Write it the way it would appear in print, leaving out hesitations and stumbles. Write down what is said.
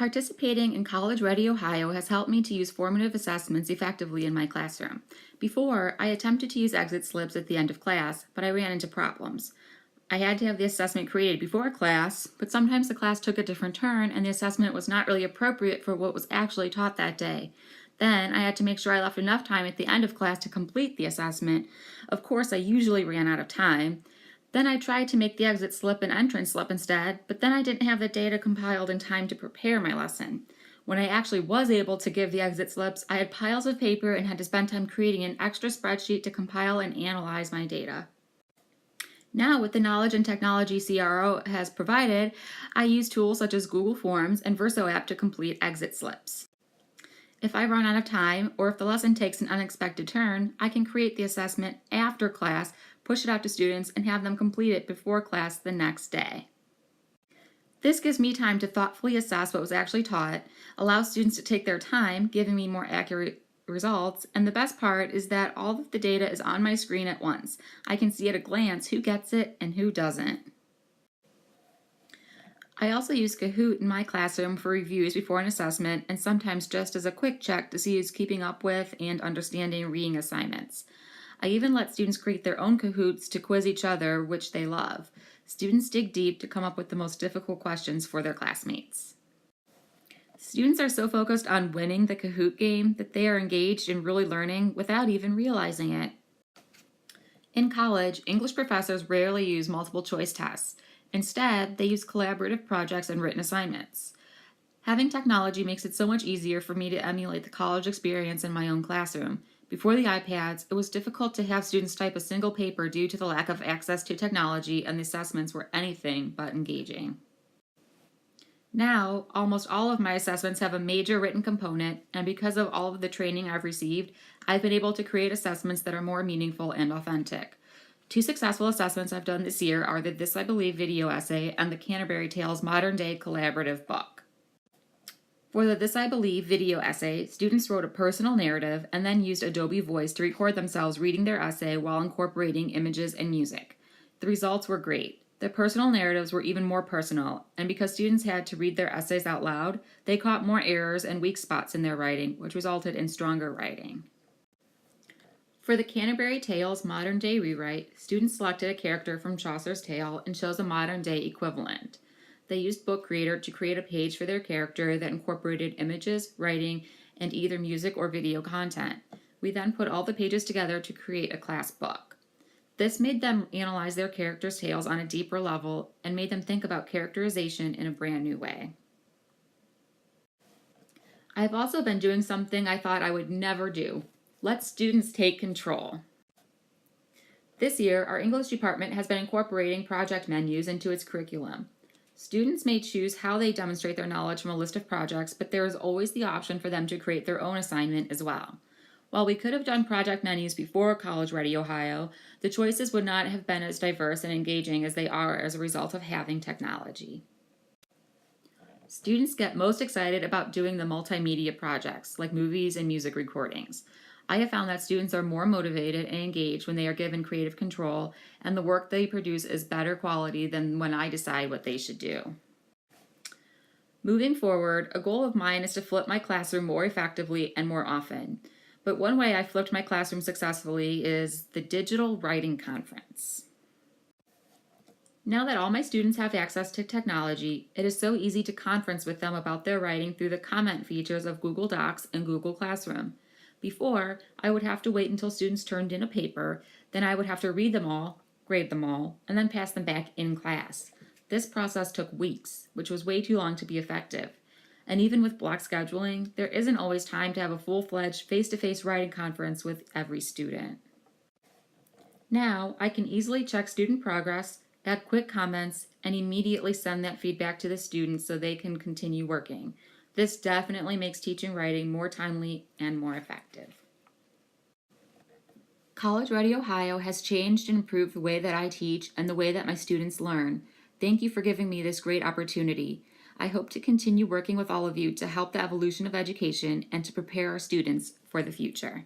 Participating in College Ready Ohio has helped me to use formative assessments effectively in my classroom. Before, I attempted to use exit slips at the end of class, but I ran into problems. I had to have the assessment created before class, but sometimes the class took a different turn and the assessment was not really appropriate for what was actually taught that day. Then I had to make sure I left enough time at the end of class to complete the assessment. Of course, I usually ran out of time. Then I tried to make the exit slip an entrance slip instead, but then I didn't have the data compiled in time to prepare my lesson. When I actually was able to give the exit slips, I had piles of paper and had to spend time creating an extra spreadsheet to compile and analyze my data. Now, with the knowledge and technology CRO has provided, I use tools such as Google Forms and Verso app to complete exit slips. If I run out of time, or if the lesson takes an unexpected turn, I can create the assessment after class, push it out to students, and have them complete it before class the next day. This gives me time to thoughtfully assess what was actually taught, allows students to take their time, giving me more accurate results, and the best part is that all of the data is on my screen at once. I can see at a glance who gets it and who doesn't. I also use Kahoot in my classroom for reviews before an assessment and sometimes just as a quick check to see who's keeping up with and understanding reading assignments. I even let students create their own Kahoots to quiz each other, which they love. Students dig deep to come up with the most difficult questions for their classmates. Students are so focused on winning the Kahoot game that they are engaged in really learning without even realizing it. In college, English professors rarely use multiple choice tests. Instead, they use collaborative projects and written assignments. Having technology makes it so much easier for me to emulate the college experience in my own classroom. Before the iPads, it was difficult to have students type a single paper due to the lack of access to technology, and the assessments were anything but engaging. Now, almost all of my assessments have a major written component, and because of all of the training I've received, I've been able to create assessments that are more meaningful and authentic. Two successful assessments I've done this year are the This I Believe video essay and the Canterbury Tales Modern Day Collaborative book. For the This I Believe video essay, students wrote a personal narrative and then used Adobe Voice to record themselves reading their essay while incorporating images and music. The results were great. The personal narratives were even more personal, and because students had to read their essays out loud, they caught more errors and weak spots in their writing, which resulted in stronger writing. For the Canterbury Tales Modern Day Rewrite, students selected a character from Chaucer's tale and chose a modern day equivalent. They used Book Creator to create a page for their character that incorporated images, writing, and either music or video content. We then put all the pages together to create a class book. This made them analyze their characters' tales on a deeper level and made them think about characterization in a brand new way. I've also been doing something I thought I would never do. Let students take control. This year, our English department has been incorporating project menus into its curriculum. Students may choose how they demonstrate their knowledge from a list of projects, but there is always the option for them to create their own assignment as well. While we could have done project menus before College Ready Ohio, the choices would not have been as diverse and engaging as they are as a result of having technology. Students get most excited about doing the multimedia projects, like movies and music recordings. I have found that students are more motivated and engaged when they are given creative control, and the work they produce is better quality than when I decide what they should do. Moving forward, a goal of mine is to flip my classroom more effectively and more often. But one way I flipped my classroom successfully is the Digital Writing Conference. Now that all my students have access to technology, it is so easy to conference with them about their writing through the comment features of Google Docs and Google Classroom. Before, I would have to wait until students turned in a paper, then I would have to read them all, grade them all, and then pass them back in class. This process took weeks, which was way too long to be effective. And even with block scheduling, there isn't always time to have a full-fledged face-to-face writing conference with every student. Now, I can easily check student progress, add quick comments, and immediately send that feedback to the students so they can continue working. This definitely makes teaching writing more timely and more effective. College Ready Ohio has changed and improved the way that I teach and the way that my students learn. Thank you for giving me this great opportunity. I hope to continue working with all of you to help the evolution of education and to prepare our students for the future.